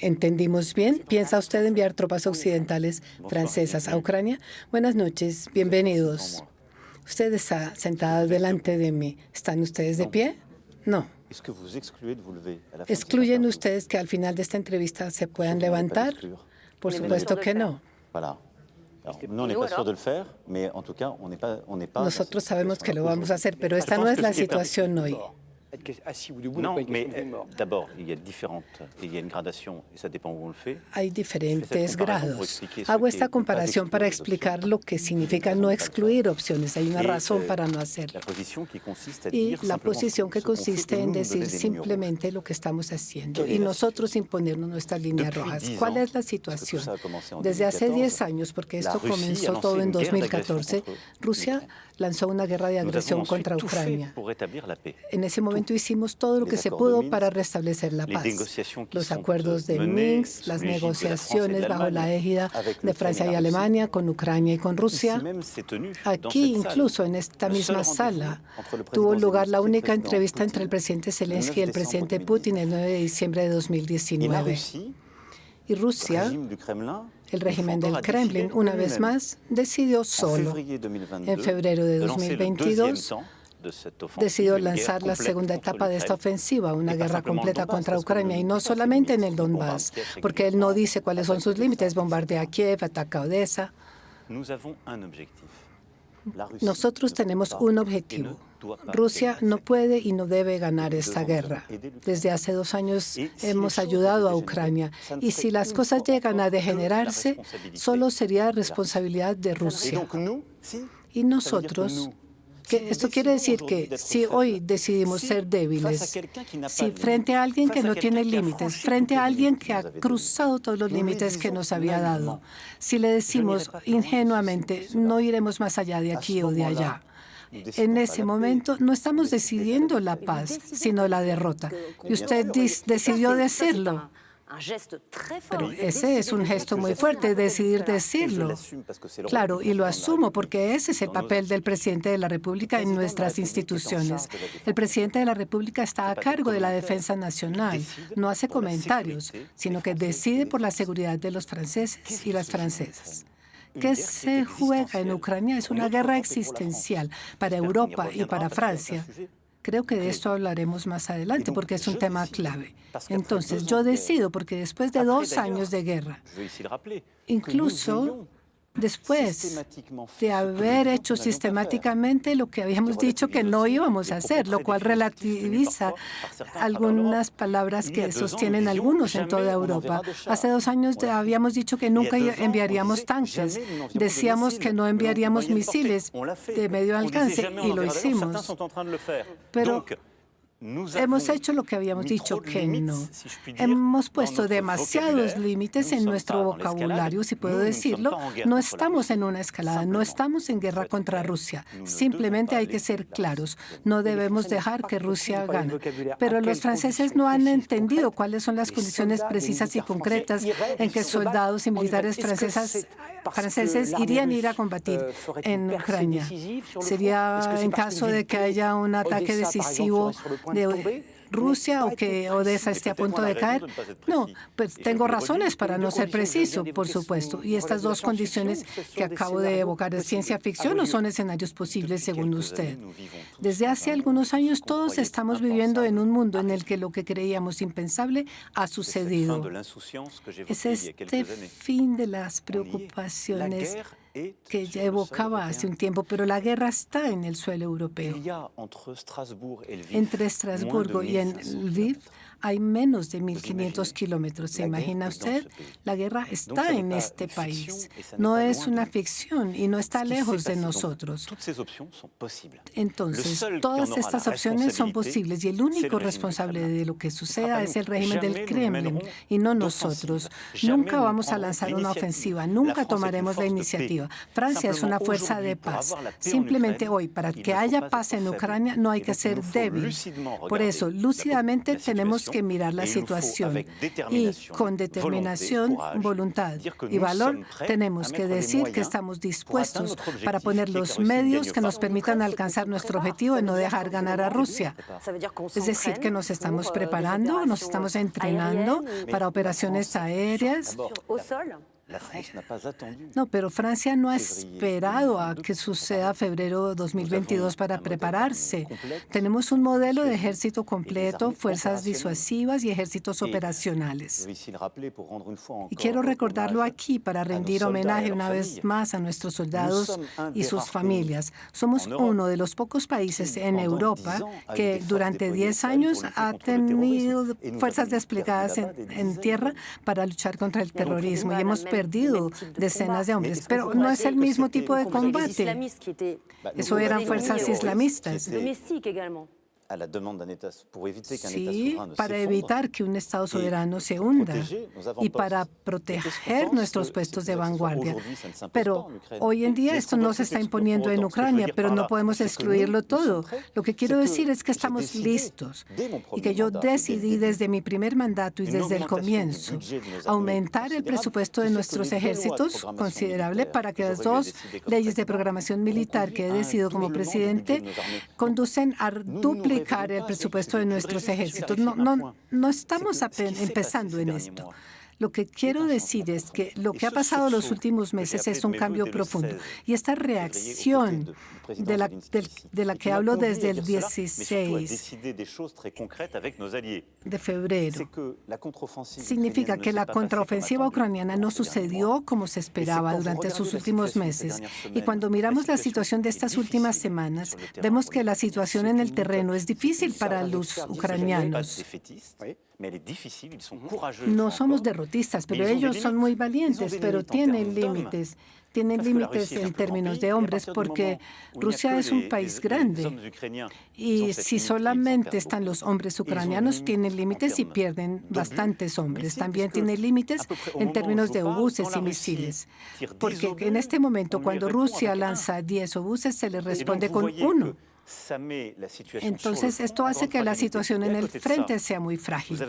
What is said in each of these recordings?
¿Entendimos bien? ¿Piensa usted enviar tropas occidentales francesas a Ucrania? Buenas noches, bienvenidos. Usted está sentado delante de mí. ¿Están ustedes de pie? No. ¿Excluyen ustedes que al final de esta entrevista se puedan levantar? Por supuesto que no. Nosotros sabemos que lo vamos a hacer, pero esta no es la situación hoy. Hay diferentes grados. Hago esta comparación para explicar lo que significa no excluir opciones. Hay una razón para no hacerlo. Y la posición que consiste en decir simplemente lo que estamos haciendo y nosotros imponernos nuestras líneas rojas. ¿Cuál es la situación? Desde hace 10 años, porque esto comenzó todo en 2014, Rusia lanzó una guerra de agresión contra Ucrania. En ese momento hicimos todo lo que se pudo para restablecer la paz. Los acuerdos de Minsk, las negociaciones bajo la égida de Francia y Alemania con Ucrania y con Rusia. Aquí, incluso en esta misma sala, tuvo lugar la única entrevista entre el presidente Zelensky y el presidente Putin el 9 de diciembre de 2019. Y Rusia, el régimen del Kremlin, una vez más, decidió solo. En febrero de 2022, decidió lanzar la segunda etapa de esta ofensiva, una guerra completa contra Ucrania, y no solamente en el Donbass, porque él no dice cuáles son sus límites, bombardea Kiev, ataca Odessa. Nosotros tenemos un objetivo. Rusia no puede y no debe ganar esta guerra. Desde hace 2 años hemos ayudado a Ucrania y si las cosas llegan a degenerarse, solo sería responsabilidad de Rusia. Y nosotros, esto quiere decir que si hoy decidimos ser débiles, si frente a alguien que no tiene límites, frente a alguien que ha cruzado todos los límites que nos había dado, si le decimos ingenuamente, no iremos más allá de aquí o de allá, en ese momento no estamos decidiendo la paz, sino la derrota. Y usted decidió decirlo. Pero ese es un gesto muy fuerte, decidir decirlo. Claro, y lo asumo porque ese es el papel del presidente de la República en nuestras instituciones. El presidente de la República está a cargo de la defensa nacional. No hace comentarios, sino que decide por la seguridad de los franceses y las francesas. ¿Qué se juega en Ucrania? Es una guerra existencial para Europa y para Francia. Creo que de esto hablaremos más adelante porque es un tema clave. Entonces, yo decido porque después de 2 años de guerra, incluso después de haber hecho sistemáticamente lo que habíamos dicho que no íbamos a hacer, lo cual relativiza algunas palabras que sostienen algunos en toda Europa. Hace 2 años habíamos dicho que nunca enviaríamos tanques, decíamos que no enviaríamos misiles de medio alcance y lo hicimos. Pero hemos hecho lo que habíamos dicho que no. Hemos puesto demasiados límites en nuestro vocabulario, si puedo decirlo. No estamos en una escalada, no estamos en guerra contra Rusia. Simplemente hay que ser claros. No debemos dejar que Rusia gane. Pero los franceses no han entendido cuáles son las condiciones precisas y concretas en que soldados y militares franceses irían a ir a combatir en Ucrania. Sería en caso de que haya un ataque decisivo de Rusia o que Odessa esté a punto de caer. No, pues tengo razones para no ser preciso, por supuesto. Y estas 2 condiciones que acabo de evocar, ¿es ciencia ficción o son escenarios posibles según usted? Desde hace algunos años todos estamos viviendo en un mundo en el que lo que creíamos impensable ha sucedido. Es este fin de las preocupaciones que ya evocaba hace un tiempo, pero la guerra está en el suelo europeo. Entre Estrasburgo y en Lviv hay menos de 1.500 kilómetros. ¿Se imagina usted? La guerra está en este país. No es una ficción y no está lejos de nosotros. Entonces, todas estas opciones son posibles y el único responsable de lo que suceda es el régimen del Kremlin y no nosotros. Nunca vamos a lanzar una ofensiva, nunca tomaremos la iniciativa. Francia es una fuerza de paz. Simplemente hoy, para que haya paz en Ucrania, no hay que ser débil. Por eso, lúcidamente tenemos tenemos que mirar la situación y con determinación, voluntad y valor tenemos que decir que estamos dispuestos para poner los medios que nos permitan alcanzar nuestro objetivo de no dejar ganar a Rusia. Es decir, que nos estamos preparando, nos estamos entrenando para operaciones aéreas. No, pero Francia no ha esperado a que suceda febrero de 2022 para prepararse. Tenemos un modelo de ejército completo, fuerzas disuasivas y ejércitos operacionales. Y quiero recordarlo aquí para rendir homenaje una vez más a nuestros soldados y sus familias. Somos uno de los pocos países en Europa que durante 10 años ha tenido fuerzas desplegadas en tierra para luchar contra el terrorismo y hemos perdido decenas de hombres, pero no es el mismo tipo de combate. Eso eran fuerzas islamistas. Sí, para evitar que un Estado soberano se hunda y para proteger nuestros puestos de vanguardia. Pero hoy en día esto no se está imponiendo en Ucrania, pero no podemos excluirlo todo. Lo que quiero decir es que estamos listos y que yo decidí desde mi primer mandato y desde el comienzo aumentar el presupuesto de nuestros ejércitos considerable para que las dos leyes de programación militar que he decidido como presidente conducen a duplicar el presupuesto de nuestros ejércitos. No estamos empezando en esto. Lo que quiero decir es que lo que ha pasado los últimos meses es un cambio profundo. Y esta reacción de la que hablo desde el 16 de febrero significa que la contraofensiva ucraniana no sucedió como se esperaba durante sus últimos meses. Y cuando miramos la situación de estas últimas semanas, vemos que la situación en el terreno es difícil para los ucranianos. No somos derrotistas, pero ellos son muy valientes, pero tienen límites. Tienen límites en términos de hombres porque Rusia es un país grande y si solamente están los hombres ucranianos, tienen límites y pierden bastantes hombres. También tienen límites en términos de obuses y misiles, porque en este momento cuando Rusia lanza 10 obuses, se les responde con 1. Entonces, esto hace que la situación en el frente sea muy frágil.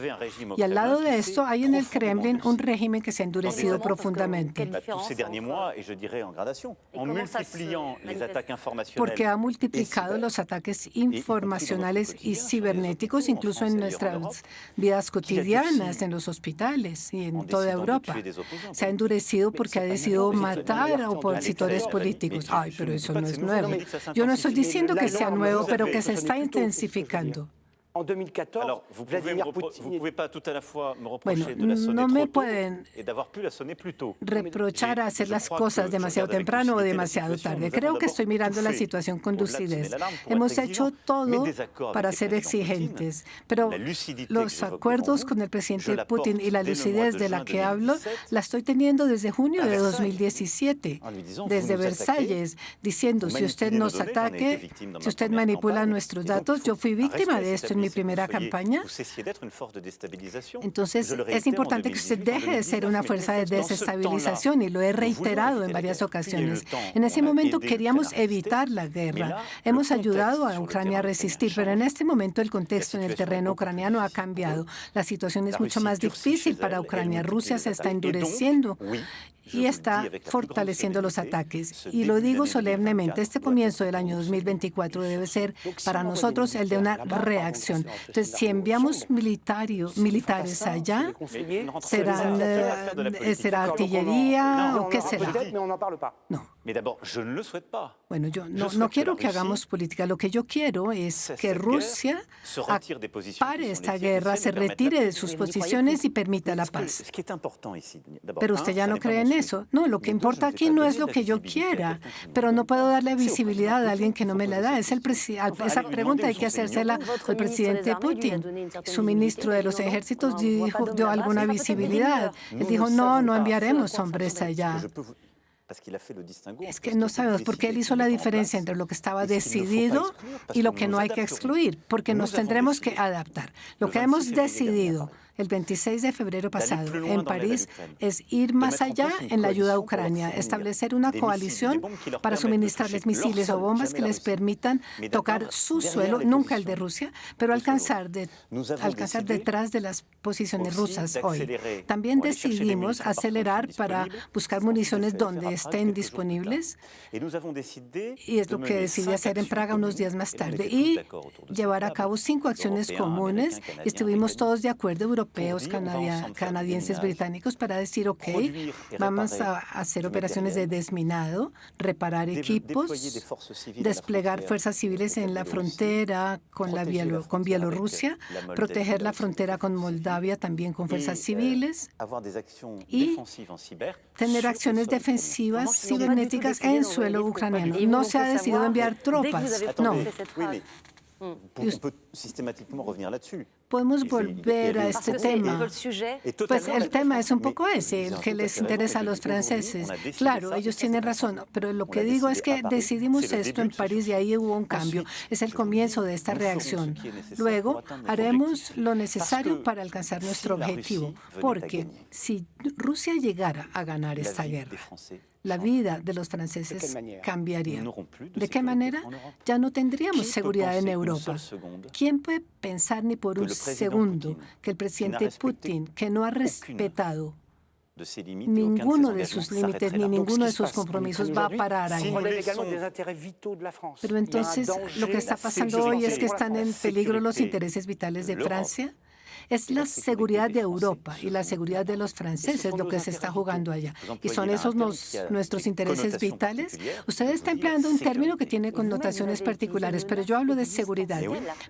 Y al lado de esto, hay en el Kremlin un régimen que se ha endurecido profundamente. Porque ha multiplicado los ataques informacionales y cibernéticos, incluso en nuestras vidas cotidianas, en los hospitales y en toda Europa. Se ha endurecido porque ha decidido matar a opositores políticos. Ay, pero eso no es nuevo. Yo no estoy diciendo que sea nuevo, pero que se está intensificando. Bueno, no me pueden reprochar hacer las cosas demasiado temprano o demasiado tarde. Creo que estoy mirando la situación con lucidez. Hemos hecho todo para ser exigentes, pero los acuerdos con el presidente Putin y la lucidez de la que hablo la estoy teniendo desde junio de 2017, desde Versalles, diciendo si usted nos ataque, si usted manipula nuestros datos, yo fui víctima de esto en mi primera campaña. Entonces, es importante que usted deje de ser una fuerza de desestabilización y lo he reiterado en varias ocasiones. En ese momento queríamos evitar la guerra. Hemos ayudado a Ucrania a resistir, pero en este momento el contexto en el terreno ucraniano ha cambiado. La situación es mucho más difícil para Ucrania. Rusia se está endureciendo y está fortaleciendo los ataques. Y lo digo solemnemente, este comienzo del año 2024 debe ser para nosotros el de una reacción. Entonces, si enviamos militares allá, ¿será artillería o qué será? No. Bueno, yo no quiero que hagamos política. Lo que yo quiero es que Rusia pare esta guerra, se retire de sus posiciones y permita la paz. Pero usted ya no cree en eso. No, lo que importa aquí no es lo que yo quiera, pero no puedo darle visibilidad a alguien que no me la da. Esa pregunta hay que hacérsela al presidente Putin. Su ministro de los ejércitos dio alguna visibilidad. Él dijo, no enviaremos hombres allá. Es que no sabemos por qué él hizo la diferencia entre lo que estaba decidido y lo que no hay que excluir, porque nos tendremos que adaptar. Lo que hemos decidido el 26 de febrero pasado en París es ir más allá en la ayuda a Ucrania, establecer una coalición para suministrarles misiles o bombas que les permitan tocar su suelo, nunca el de Rusia, pero alcanzar detrás de las posiciones rusas hoy. También decidimos acelerar para buscar municiones donde estén disponibles, y es lo que decidí hacer en Praga unos días más tarde, y llevar a cabo 5 acciones comunes. Estuvimos todos de acuerdo, europeos, canadienses, británicos, para decir, ok, vamos a hacer operaciones de desminado, reparar equipos, desplegar fuerzas civiles en la frontera con Bielorrusia, proteger la frontera con Moldavia también con fuerzas civiles, y tener acciones defensivas cibernéticas en suelo ucraniano. No se ha decidido enviar tropas, no. Podemos volver a este tema. Pues el tema es un poco ese, el que les interesa a los franceses. Claro, ellos tienen razón, pero lo que digo es que decidimos esto en París y ahí hubo un cambio. Es el comienzo de esta reacción. Luego haremos lo necesario para alcanzar nuestro objetivo, porque si Rusia llegara a ganar esta guerra, la vida de los franceses cambiaría. ¿De qué manera? Ya no tendríamos seguridad en Europa. ¿Quién puede pensar ni por un segundo que el presidente Putin, que no ha respetado ninguno de sus límites ni ninguno de sus compromisos, va a parar ahí? Pero entonces lo que está pasando hoy es que están en peligro los intereses vitales de Francia. Es la seguridad de Europa y la seguridad de los franceses lo que se está jugando allá. ¿Y son esos nuestros intereses vitales? Usted está empleando un término que tiene connotaciones particulares, pero yo hablo de seguridad.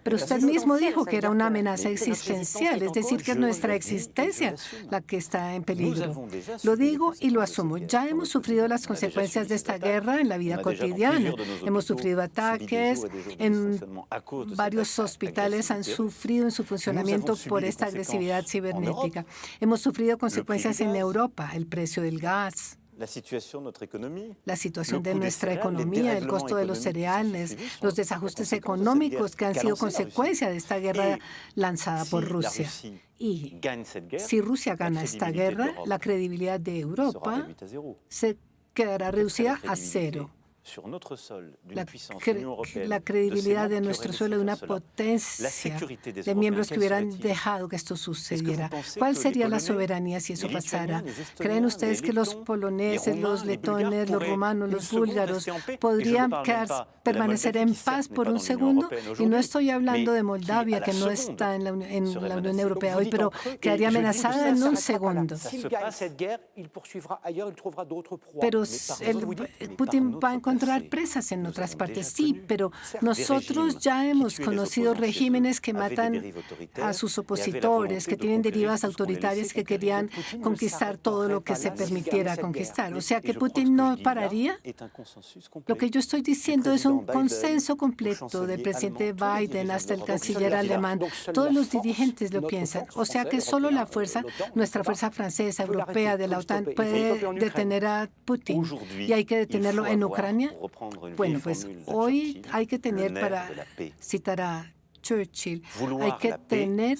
Pero usted mismo dijo que era una amenaza existencial, es decir, que es nuestra existencia la que está en peligro. Lo digo y lo asumo. Ya hemos sufrido las consecuencias de esta guerra en la vida cotidiana. Hemos sufrido ataques, en varios hospitales han sufrido en su funcionamiento por esta agresividad cibernética. Hemos sufrido consecuencias en Europa, el precio del gas, la situación de nuestra economía, el costo de los cereales, los desajustes económicos que han sido consecuencia de esta guerra lanzada por Rusia. Y si Rusia gana esta guerra, la credibilidad de Europa se quedará reducida a cero. La credibilidad de nuestro suelo de una potencia de miembros que hubieran dejado que esto sucediera. ¿Cuál sería la soberanía si eso pasara? ¿Creen ustedes que los poloneses, los letones, los rumanos, los búlgaros podrían permanecer en paz por un segundo? Y no estoy hablando de Moldavia, que no está en la Unión Europea hoy, pero quedaría amenazada en un segundo. Pero Putin va a encontrar presas en otras partes, sí, pero nosotros ya hemos conocido regímenes que matan a sus opositores, que tienen derivas autoritarias, que querían conquistar todo lo que se permitiera conquistar. O sea que Putin no pararía. Lo que yo estoy diciendo es un consenso completo del presidente Biden hasta el canciller alemán. Todos los dirigentes lo piensan. O sea que solo la fuerza, nuestra fuerza francesa, europea, de la OTAN, puede detener a Putin. Y hay que detenerlo en Ucrania. Bueno, pues hoy hay que tener, para citar a Churchill, hay que tener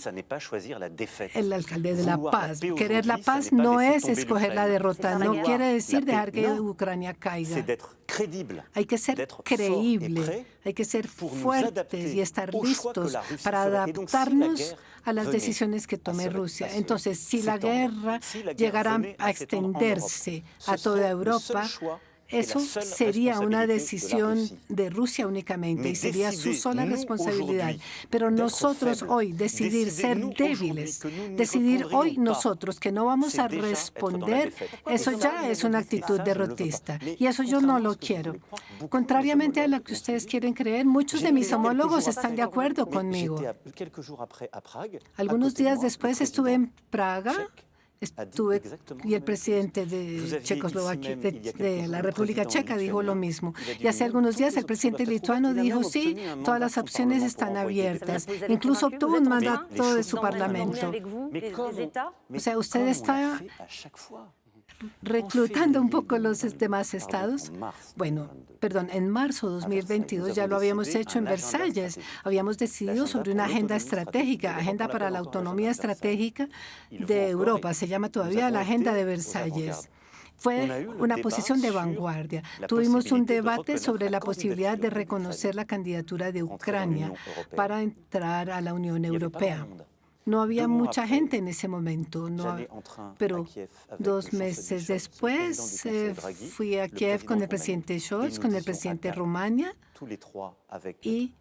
el alcalde de la paz. Querer la paz no es escoger la derrota, no quiere decir dejar que Ucrania caiga. Hay que ser creíble, hay que ser fuertes y estar listos para adaptarnos a las decisiones que tome Rusia. Entonces, si la guerra llegara a extenderse a toda Europa, eso sería una decisión de Rusia únicamente y sería su sola responsabilidad. Pero nosotros hoy decidir ser débiles, decidir hoy nosotros que no vamos a responder, eso ya es una actitud derrotista. Y eso yo no lo quiero. Contrariamente a lo que ustedes quieren creer, muchos de mis homólogos están de acuerdo conmigo. Algunos días después estuve en Praga. Y el presidente de Checoslovaquia, de la República Checa, dijo lo mismo. Y hace algunos días el presidente lituano dijo, sí, todas las opciones están abiertas. Incluso obtuvo un mandato de su parlamento. O sea, usted está reclutando un poco los demás estados. Bueno, perdón, en marzo de 2022 ya lo habíamos hecho en Versalles. Habíamos decidido sobre una agenda estratégica, agenda para la autonomía estratégica de Europa. Se llama todavía la Agenda de Versalles. Fue una posición de vanguardia. Tuvimos un debate sobre la posibilidad de reconocer la candidatura de Ucrania para entrar a la Unión Europea. No había mucha gente en ese momento, pero 2 meses después fui a Kiev con el presidente Scholz, con el presidente de Rumania, y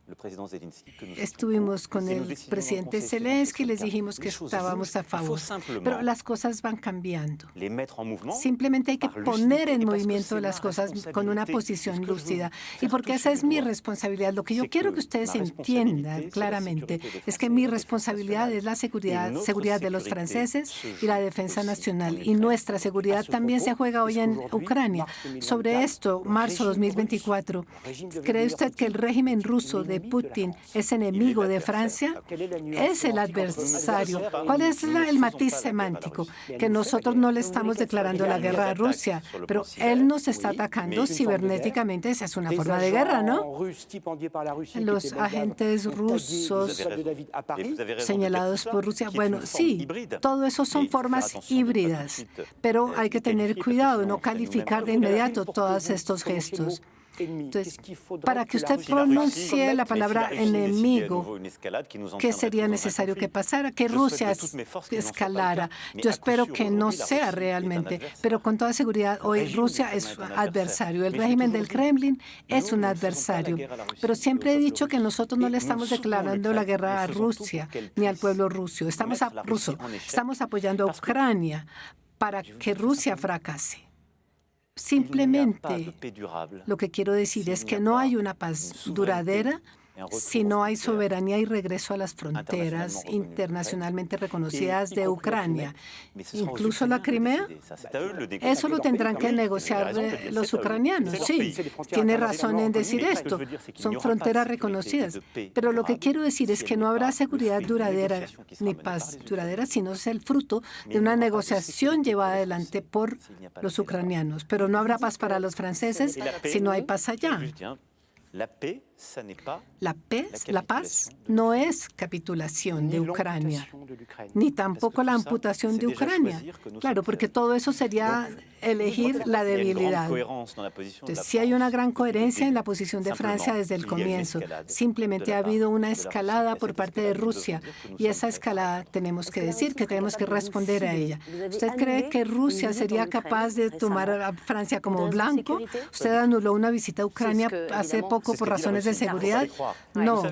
estuvimos con el presidente Zelensky y les dijimos que estábamos a favor. Pero las cosas van cambiando. Simplemente hay que poner en movimiento las cosas con una posición lúcida. Y porque esa es mi responsabilidad. Lo que yo quiero que ustedes entiendan claramente es que mi responsabilidad es la seguridad de los franceses y la defensa nacional. Y nuestra seguridad también se juega hoy en Ucrania. Sobre esto, marzo 2024, ¿cree usted que el régimen ruso de Putin es enemigo de Francia? Es el adversario. ¿Cuál es el matiz semántico? Que nosotros no le estamos declarando la guerra a Rusia, pero él nos está atacando cibernéticamente. Esa es una forma de guerra, ¿no? Los agentes rusos señalados por Rusia. Bueno, sí, todo eso son formas híbridas, pero hay que tener cuidado, no calificar de inmediato todos estos gestos. Entonces, para que usted pronuncie la palabra enemigo, ¿qué sería necesario que pasara? Que Rusia escalara. Yo espero que no sea realmente, pero con toda seguridad hoy Rusia es un adversario. El régimen del Kremlin es un adversario. Pero siempre he dicho que nosotros no le estamos declarando la guerra a Rusia ni al pueblo ruso. Estamos apoyando a Ucrania para que Rusia fracase. Simplemente lo que quiero decir es que no hay una paz duradera si no hay soberanía y regreso a las fronteras internacionalmente reconocidas de Ucrania. Incluso la Crimea, eso lo tendrán que negociar los ucranianos. Sí, tiene razón en decir esto. Son fronteras reconocidas. Pero lo que quiero decir es que no habrá seguridad duradera ni paz duradera, sino es el fruto de una negociación llevada adelante por los ucranianos. Pero no habrá paz para los franceses si no hay paz allá. La paz no es capitulación de Ucrania, ni tampoco la amputación de Ucrania. Claro, porque todo eso sería elegir la debilidad. Entonces, sí hay una gran coherencia en la posición de Francia desde el comienzo. Simplemente ha habido una escalada por parte de Rusia, y esa escalada tenemos que decir que tenemos que responder a ella. ¿Usted cree que Rusia sería capaz de tomar a Francia como blanco? ¿Usted anuló una visita a Ucrania hace poco por razones de seguridad? No.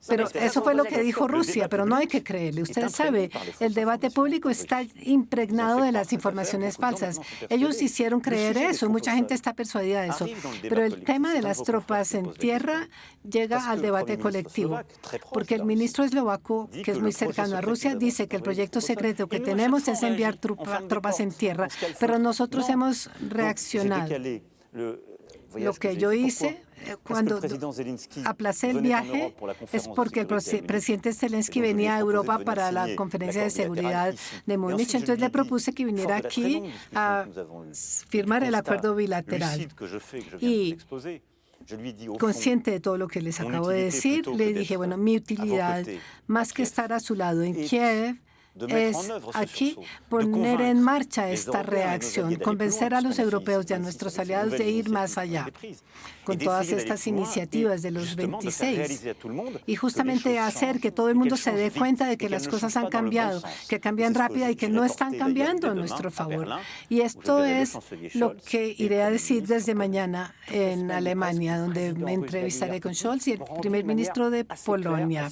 Pero eso fue lo que dijo Rusia, pero no hay que creerle. Usted sabe, el debate público está impregnado de las informaciones falsas. Ellos hicieron creer eso, mucha gente está persuadida de eso. Pero el tema de las tropas en tierra llega al debate colectivo, porque el ministro eslovaco, que es muy cercano a Rusia, dice que el proyecto secreto que tenemos es enviar tropas en tierra, pero nosotros hemos reaccionado. Lo que yo hice cuando aplacé el viaje es porque el presidente Zelensky venía a Europa para la conferencia de seguridad de Múnich. Entonces le propuse que viniera aquí a firmar el acuerdo bilateral. Y consciente de todo lo que les acabo de decir, le dije, bueno, mi utilidad, más que estar a su lado en Kiev, es aquí poner en marcha esta reacción, convencer a los europeos y a nuestros aliados de ir más allá con todas estas iniciativas de los 26 y justamente hacer que todo el mundo se dé cuenta de que las cosas han cambiado, que cambian rápida y que no están cambiando a nuestro favor. Y esto es lo que iré a decir desde mañana en Alemania, donde me entrevistaré con Scholz y el primer ministro de Polonia.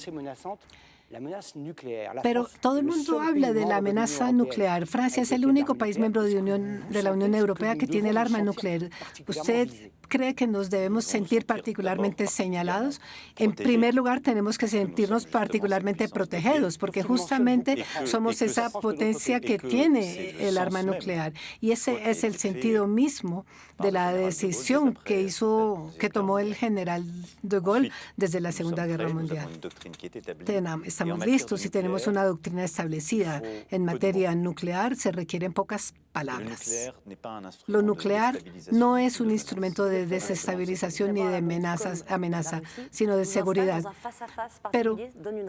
Pero todo el mundo habla de la amenaza nuclear. Francia es el único país miembro de la Unión Europea que tiene el arma nuclear. ¿Usted cree que nos debemos sentir particularmente señalados? En primer lugar, tenemos que sentirnos particularmente protegidos, porque justamente somos esa potencia que tiene el arma nuclear. Y ese es el sentido mismo de la decisión que tomó el general de Gaulle desde la Segunda Guerra Mundial. Estamos listos y tenemos una doctrina establecida. En materia nuclear se requieren pocas palabras. Lo nuclear no es un instrumento de desestabilización ni de amenaza, sino de seguridad. Pero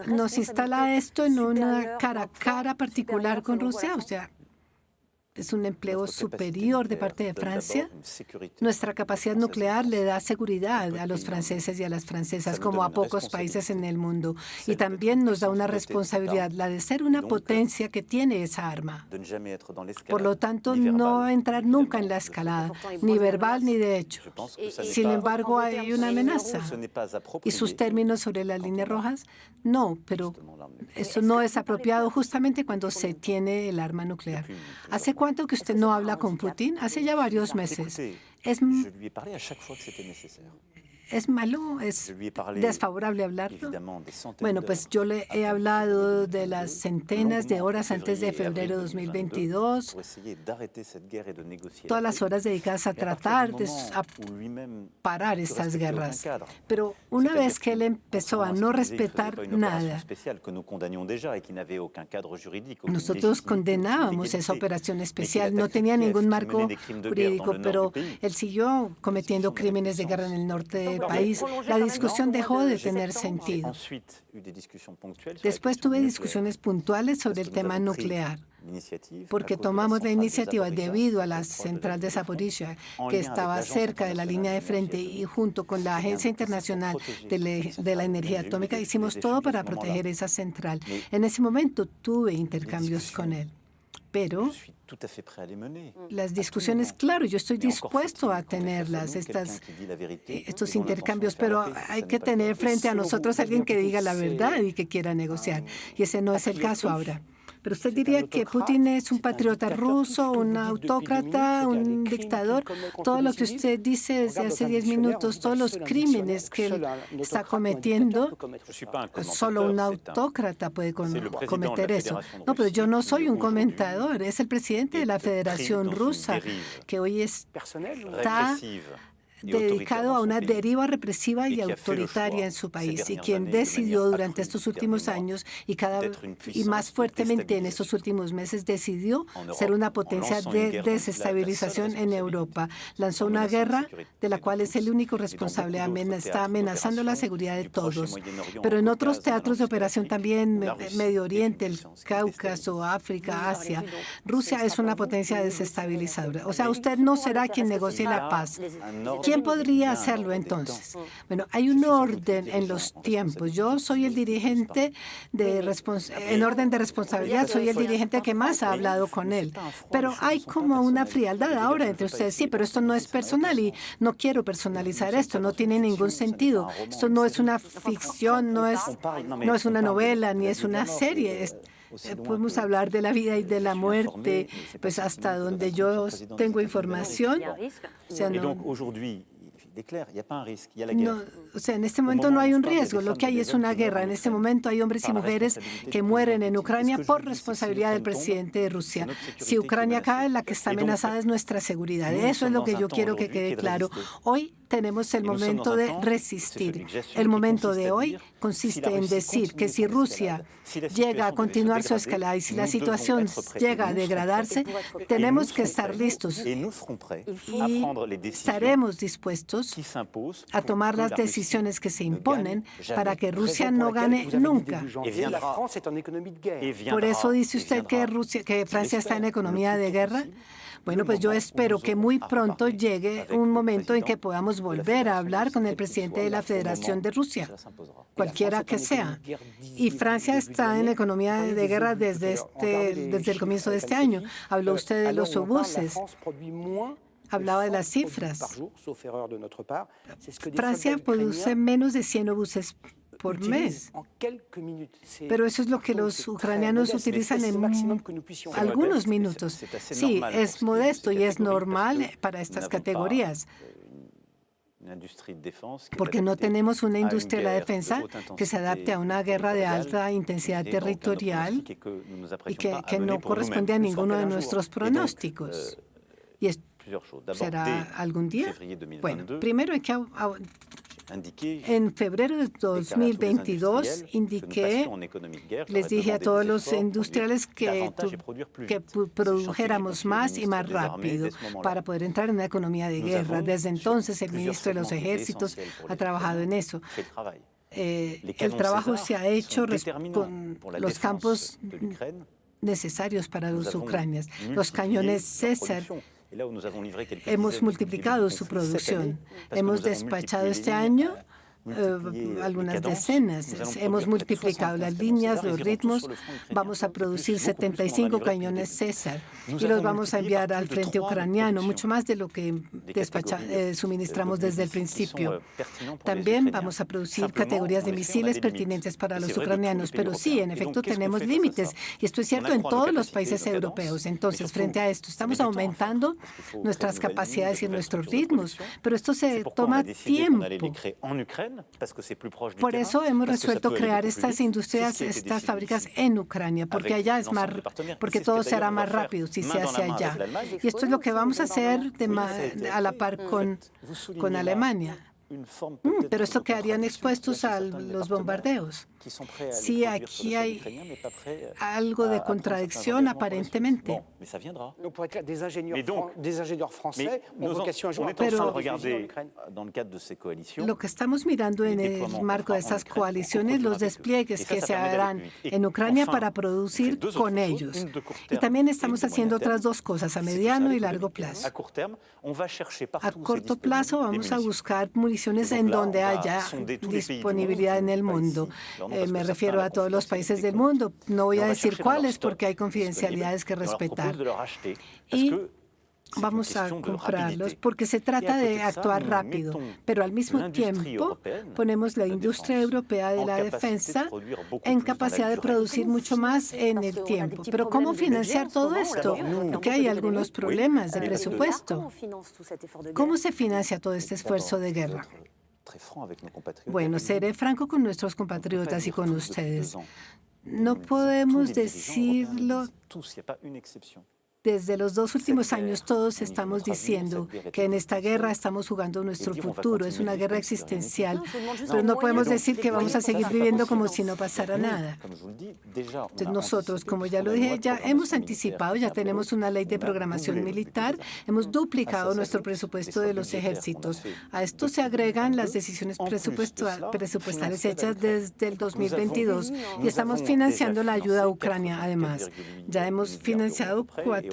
nos instala esto en una cara a cara particular con Rusia, o sea, es un empleo superior de parte de Francia. Nuestra capacidad nuclear le da seguridad a los franceses y a las francesas, como a pocos países en el mundo. Y también nos da una responsabilidad, la de ser una potencia que tiene esa arma. Por lo tanto, no entrar nunca en la escalada, ni verbal ni de hecho. Sin embargo, hay una amenaza. ¿Y sus términos sobre las líneas rojas? No, pero eso no es apropiado justamente cuando se tiene el arma nuclear. ¿Hace cuánto que usted no habla con Putin? Hace ya varios meses. ¿Es malo? ¿Es desfavorable hablarlo? Bueno, pues yo le he hablado de las centenas de horas antes de febrero de 2022, todas las horas dedicadas a tratar de parar estas guerras. Pero una vez que él empezó a no respetar nada, nosotros condenábamos esa operación especial. No tenía ningún marco jurídico, pero él siguió cometiendo crímenes de guerra en el norte del país. La discusión dejó de tener sentido. Después tuve discusiones puntuales sobre el tema nuclear, porque tomamos la iniciativa debido a la central de Zaporizhia, que estaba cerca de la línea de frente, y junto con la Agencia Internacional de la Energía Atómica hicimos todo para proteger esa central. En ese momento tuve intercambios con él. Pero las discusiones, claro, yo estoy dispuesto a tenerlas, estos intercambios, pero hay que tener frente a nosotros a alguien que diga la verdad y que quiera negociar. Y ese no es el caso ahora. Pero usted diría que Putin es un patriota ruso, un autócrata, un dictador. Todo lo que usted dice desde hace 10 minutos, todos los crímenes que él está cometiendo, solo un autócrata puede cometer eso. No, pero yo no soy un comentador. Es el presidente de la Federación Rusa que hoy está dedicado a una deriva represiva y autoritaria en su país, y quien decidió durante estos últimos años y más fuertemente en estos últimos meses decidió ser una potencia de desestabilización en Europa. Lanzó una guerra de la cual es el único responsable. Está amenazando la seguridad de todos. Pero en otros teatros de operación también, Medio Oriente, el Cáucaso, África, Asia, Rusia es una potencia desestabilizadora. O sea, usted no será quien negocie la paz. ¿Quién podría hacerlo entonces? Bueno, hay un orden en los tiempos. Yo soy el dirigente en orden de responsabilidad, soy el dirigente que más ha hablado con él. Pero hay como una frialdad ahora entre ustedes. Sí, pero esto no es personal y no quiero personalizar esto. No tiene ningún sentido. Esto no es una ficción, no es una novela, ni es una serie. Podemos hablar de la vida y de la muerte, pues hasta donde yo tengo información. O sea, o sea, en este momento no hay un riesgo, lo que hay es una guerra. En este momento hay hombres y mujeres que mueren en Ucrania por responsabilidad del presidente de Rusia. Si Ucrania cae, la que está amenazada es nuestra seguridad. Eso es lo que yo quiero que quede claro. Hoy tenemos el momento de resistir. El momento de hoy consiste en decir que si Rusia llega a continuar su escalada y si la situación llega a degradarse, tenemos que estar listos y estaremos dispuestos a tomar las decisiones que se imponen para que Rusia no gane nunca. Por eso dice usted que Francia está en economía de guerra. Bueno, pues yo espero que muy pronto llegue un momento en que podamos volver a hablar con el presidente de la Federación de Rusia, cualquiera que sea. Y Francia está en economía de guerra desde el comienzo de este año. Habló usted de los obuses. Hablaba de las cifras. Francia produce menos de 100 obuses por mes. Pero eso es lo que los ucranianos utilizan en algunos minutos. Sí, es modesto y es normal para estas categorías, porque no tenemos una industria de la defensa que se adapte a una guerra de alta intensidad territorial y que no corresponde a ninguno de nuestros pronósticos. Y será algún día. Bueno, primero hay que En febrero de 2022 les dije a todos los industriales que produjéramos más y más rápido para poder entrar en una economía de guerra. Desde entonces, el ministro de los Ejércitos ha trabajado en eso. El trabajo se ha hecho con los campos necesarios para los ucranianos. Los cañones César. Hemos multiplicado su producción. Hemos despachado este año algunas decenas. Hemos multiplicado las líneas, los ritmos. Vamos a producir 75 cañones César y los vamos a enviar al frente ucraniano, mucho más de lo que suministramos desde el principio. También vamos a producir categorías de misiles pertinentes para los ucranianos. Pero sí, en efecto, tenemos límites. Y esto es cierto en todos los países europeos. Entonces, frente a esto, estamos aumentando nuestras capacidades y nuestros ritmos. Pero esto se toma tiempo. Por eso hemos resuelto crear estas industrias, estas fábricas en Ucrania, porque allá es más, porque todo será más rápido si se hace allá. Y esto es lo que vamos a hacer a la par con Alemania. Pero esto quedarían expuestos a los bombardeos. Sí, aquí hay algo de contradicción aparentemente. Pero lo que estamos mirando en el marco de estas coaliciones, los despliegues que se harán en Ucrania para producir con ellos. Y también estamos haciendo otras dos cosas, a mediano y largo plazo. A corto plazo vamos a buscar municiones en donde haya disponibilidad en el mundo. Me refiero a todos los países del mundo. No voy a decir cuáles porque hay confidencialidades que respetar. Y vamos a comprarlos porque se trata de actuar rápido, pero al mismo tiempo ponemos la industria europea de la defensa en capacidad de producir mucho más en el tiempo. Pero ¿cómo financiar todo esto? Porque hay algunos problemas de presupuesto. ¿Cómo se financia todo este esfuerzo de guerra? Bueno, seré franco con nuestros compatriotas y con ustedes. No podemos decirlo. Desde los 2 últimos años todos estamos diciendo que en esta guerra estamos jugando nuestro futuro. Es una guerra existencial, pero no podemos decir que vamos a seguir viviendo como si no pasara nada. Entonces nosotros, como ya lo dije, ya hemos anticipado, ya tenemos una ley de programación militar, hemos duplicado nuestro presupuesto de los ejércitos. A esto se agregan las decisiones presupuestales hechas desde el 2022 y estamos financiando la ayuda a Ucrania además. Ya hemos financiado 4.800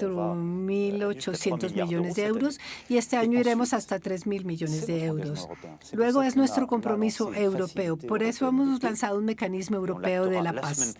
millones de euros y este año iremos hasta 3.000 millones de euros. Luego es nuestro compromiso europeo. Por eso hemos lanzado un mecanismo europeo de la paz.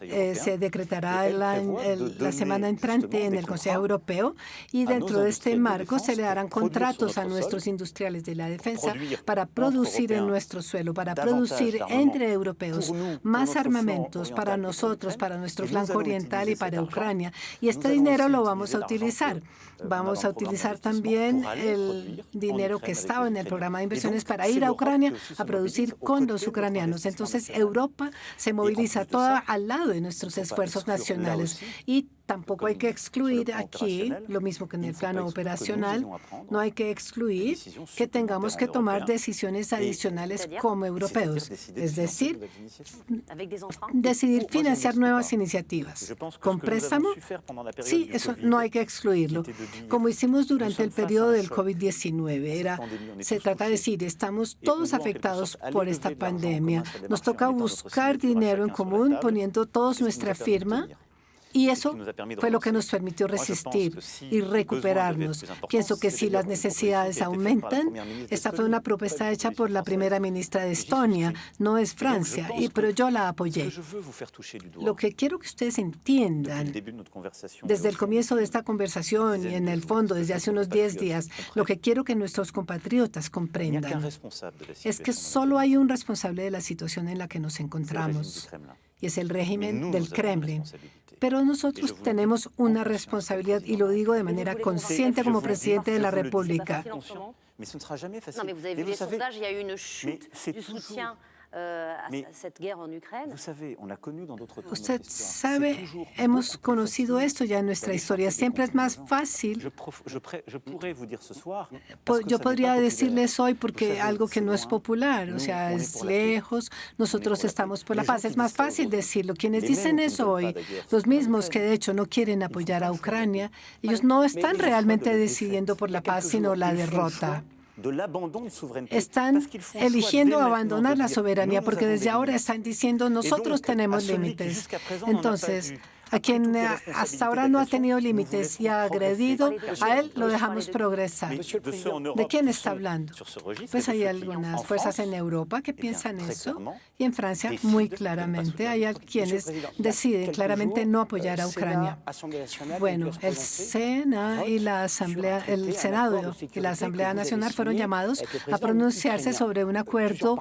Se decretará la semana entrante en el Consejo Europeo y dentro de este marco se le darán contratos a nuestros industriales de la defensa para producir en nuestro suelo, para producir entre europeos más armamentos para nosotros, para nuestro flanco oriental y para Ucrania. Y este dinero lo vamos a utilizar. Vamos a utilizar también el dinero que estaba en el programa de inversiones para ir a Ucrania a producir con los ucranianos. Entonces, Europa se moviliza toda al lado de nuestros esfuerzos nacionales. Y tampoco hay que excluir aquí, lo mismo que en el plano operacional, no hay que excluir que tengamos que tomar decisiones adicionales como europeos, es decir, decidir financiar nuevas iniciativas. ¿Con préstamo? Sí, eso no hay que excluirlo. Como hicimos durante el periodo del COVID-19, se trata de decir, estamos todos afectados por esta pandemia. Nos toca buscar dinero en común poniendo todos nuestra firma. Y eso fue lo que nos permitió resistir y recuperarnos. Pienso que si las necesidades aumentan, esta fue una propuesta hecha por la primera ministra de Estonia, no es Francia, pero yo la apoyé. Lo que quiero que ustedes entiendan, desde el comienzo de esta conversación y en el fondo desde hace unos 10 días, lo que quiero que nuestros compatriotas comprendan es que solo hay un responsable de la situación en la que nos encontramos, y es el régimen del Kremlin. Pero nosotros tenemos una responsabilidad, y lo digo de manera consciente como presidente de la República. Usted sabe, hemos conocido esto ya en nuestra historia. Siempre es más fácil. Yo podría decirles hoy porque algo que no es popular, o sea, es lejos, nosotros estamos por la paz. Es más fácil decirlo. Quienes dicen eso hoy, los mismos que de hecho no quieren apoyar a Ucrania, ellos no están realmente decidiendo por la paz, sino la derrota. Están eligiendo abandonar la soberanía porque desde ahora están diciendo nosotros tenemos límites. Entonces, a quien hasta ahora no ha tenido límites y ha agredido, a él lo dejamos progresar. ¿De quién está hablando? Pues hay algunas fuerzas en Europa que piensan eso y en Francia muy claramente. Hay quienes deciden claramente no apoyar a Ucrania. Bueno, el Senado y la Asamblea Nacional fueron llamados a pronunciarse sobre un acuerdo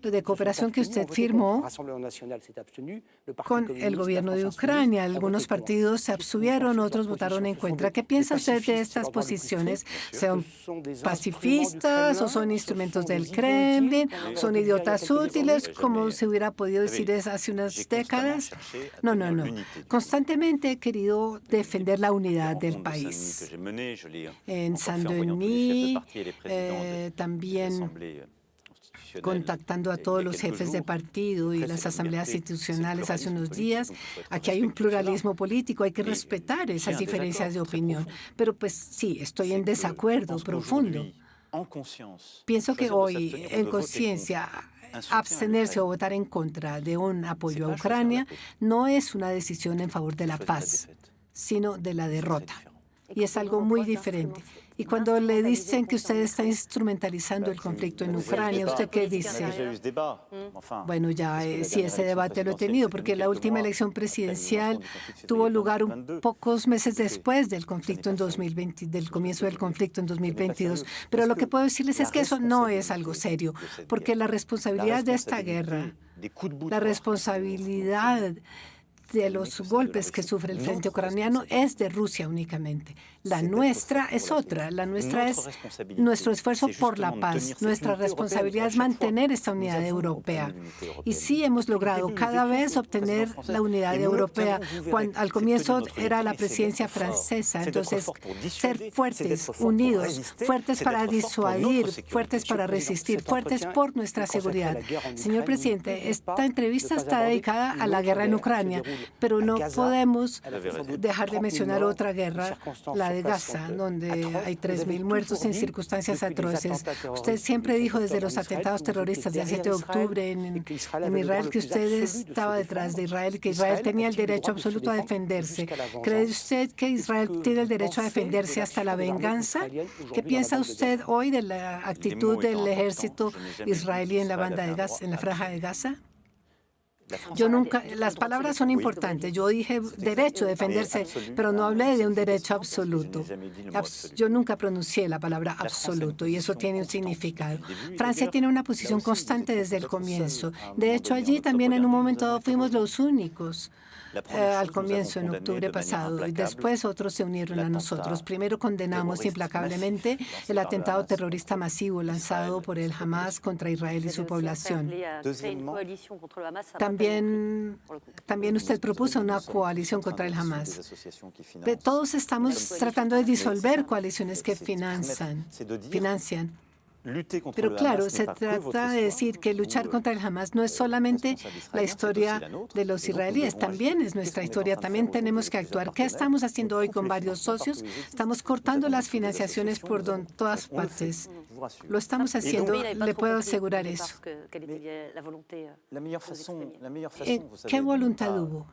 de cooperación que usted firmó con el gobierno de Ucrania. Algunos partidos se abstuvieron, otros votaron en contra. ¿Qué piensa usted de estas posiciones? ¿Son pacifistas o son instrumentos del Kremlin? ¿Son idiotas útiles, como se hubiera podido decir hace unas décadas? No, no, no. Constantemente he querido defender la unidad del país. En Saint-Denis, también contactando a todos los jefes de partido y las asambleas institucionales hace unos días. Aquí hay un pluralismo político, hay que respetar esas diferencias de opinión. Pero pues sí, estoy en desacuerdo profundo. Pienso que hoy, en conciencia, abstenerse o votar en contra de un apoyo a Ucrania no es una decisión en favor de la paz, sino de la derrota. Y es algo muy diferente. Y cuando le dicen que usted está instrumentalizando el conflicto en Ucrania, ¿usted qué dice? Bueno, ya sí, ese debate lo he tenido, porque la última elección presidencial tuvo lugar pocos meses después del conflicto en 2020, del comienzo del conflicto en 2022. Pero lo que puedo decirles es que eso no es algo serio, porque la responsabilidad de esta guerra, la responsabilidad de los golpes que sufre el frente ucraniano es de Rusia únicamente. La nuestra es otra. La nuestra es nuestro esfuerzo por la paz. Nuestra responsabilidad es mantener esta unidad europea. Y sí hemos logrado cada vez obtener la unidad europea. Al comienzo era la presidencia francesa. Entonces, ser fuertes, unidos, fuertes para disuadir, fuertes para resistir, fuertes por nuestra seguridad. Señor presidente, esta entrevista está dedicada a la guerra en Ucrania, pero no podemos dejar de mencionar otra guerra, la de Gaza, donde hay 3.000 muertos en circunstancias atroces. Usted siempre dijo desde los atentados terroristas del 7 de octubre en Israel que usted estaba detrás de Israel, que Israel tenía el derecho absoluto a defenderse. ¿Cree usted que Israel tiene el derecho a defenderse hasta la venganza? ¿Qué piensa usted hoy de la actitud del ejército israelí en la banda de Gaza, en la franja de Gaza? Las palabras son importantes. Yo dije derecho a defenderse, pero no hablé de un derecho absoluto. Yo nunca pronuncié la palabra absoluto y eso tiene un significado. Francia tiene una posición constante desde el comienzo. De hecho, allí también en un momento dado fuimos los únicos al comienzo, en octubre pasado, y después otros se unieron a nosotros. Primero condenamos implacablemente el atentado terrorista masivo lanzado por el Hamas contra Israel y su población. También usted propuso una coalición contra el Hamas. Todos estamos tratando de disolver coaliciones que financian. Pero claro, se trata de decir que luchar contra el Hamas no es solamente la historia de los israelíes, también es nuestra historia, también tenemos que actuar. ¿Qué estamos haciendo hoy con varios socios? Estamos cortando las financiaciones por todas partes. Lo estamos haciendo, le puedo asegurar eso. ¿Qué voluntad hubo?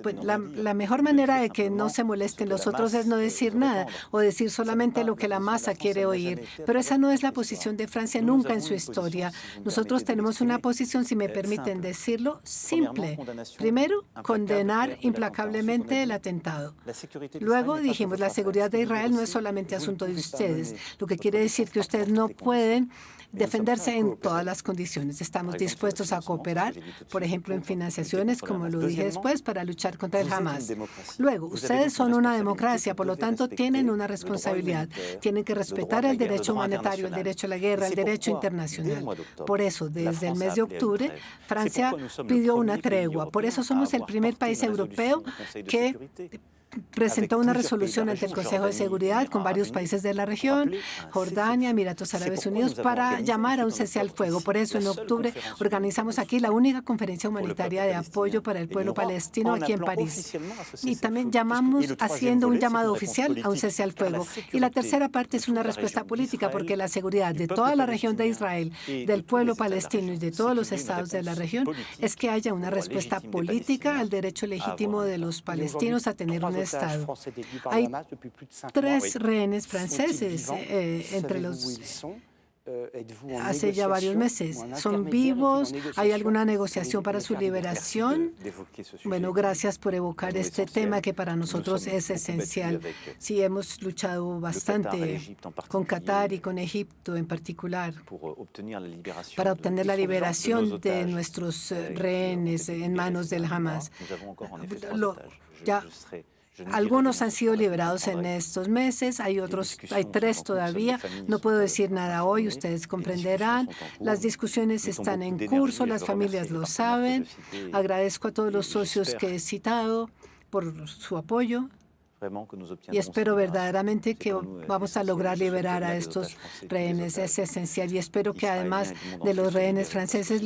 Pues la mejor manera de que no se molesten los otros es no decir nada o decir solamente lo que la masa quiere oír. Pero esa no es la posición de Francia nunca en su historia. Nosotros tenemos una posición, si me permiten decirlo, simple. Primero, condenar implacablemente el atentado. Luego dijimos, la seguridad de Israel no es solamente asunto de ustedes, lo que quiere decir que ustedes no pueden defenderse en todas las condiciones. Estamos dispuestos a cooperar, por ejemplo, en financiaciones, como lo dije después para luchar contra el Hamas. Luego, ustedes son una democracia, por lo tanto, tienen una responsabilidad. Tienen que respetar el derecho humanitario, el derecho a la guerra, el derecho internacional. Por eso, desde el mes de octubre, Francia pidió una tregua. Por eso somos el primer país europeo que presentó una resolución ante el Consejo de Seguridad con varios países de la región, Jordania, Emiratos Árabes Unidos, para llamar a un cese al fuego. Por eso, en octubre, organizamos aquí la única conferencia humanitaria de apoyo para el pueblo palestino aquí en París. Y también llamamos haciendo un llamado oficial a un cese al fuego. Y la tercera parte es una respuesta política, porque la seguridad de toda la región de Israel, del pueblo palestino y de todos los estados de la región es que haya una respuesta política al derecho legítimo de los palestinos a tener un Estado. Hay 3 rehenes franceses entre los hace ya varios meses. ¿Son vivos? ¿Hay alguna negociación para su liberación? Bueno, gracias por evocar este tema que para nosotros es esencial. Sí, hemos luchado bastante con Qatar y con Egipto en particular para obtener la liberación de nuestros rehenes en manos del Hamas. Algunos han sido liberados en estos meses, hay 3 todavía. No puedo decir nada hoy, ustedes comprenderán. Las discusiones están en curso, las familias lo saben. Agradezco a todos los socios que he citado por su apoyo. Y espero verdaderamente que vamos a lograr liberar a estos rehenes. Es esencial y espero que además de los rehenes franceses,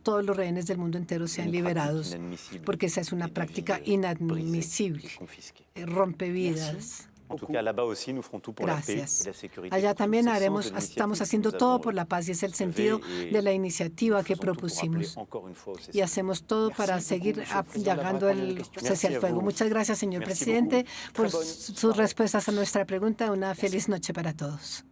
todos los rehenes del mundo entero sean liberados, porque esa es una práctica inadmisible. Rompe vidas. Gracias. Allá también estamos haciendo todo por la paz y es el sentido de la iniciativa que propusimos. Y hacemos todo para seguir llegando el cese al fuego. Muchas gracias, señor presidente, por sus respuestas a nuestra pregunta. Una feliz noche para todos.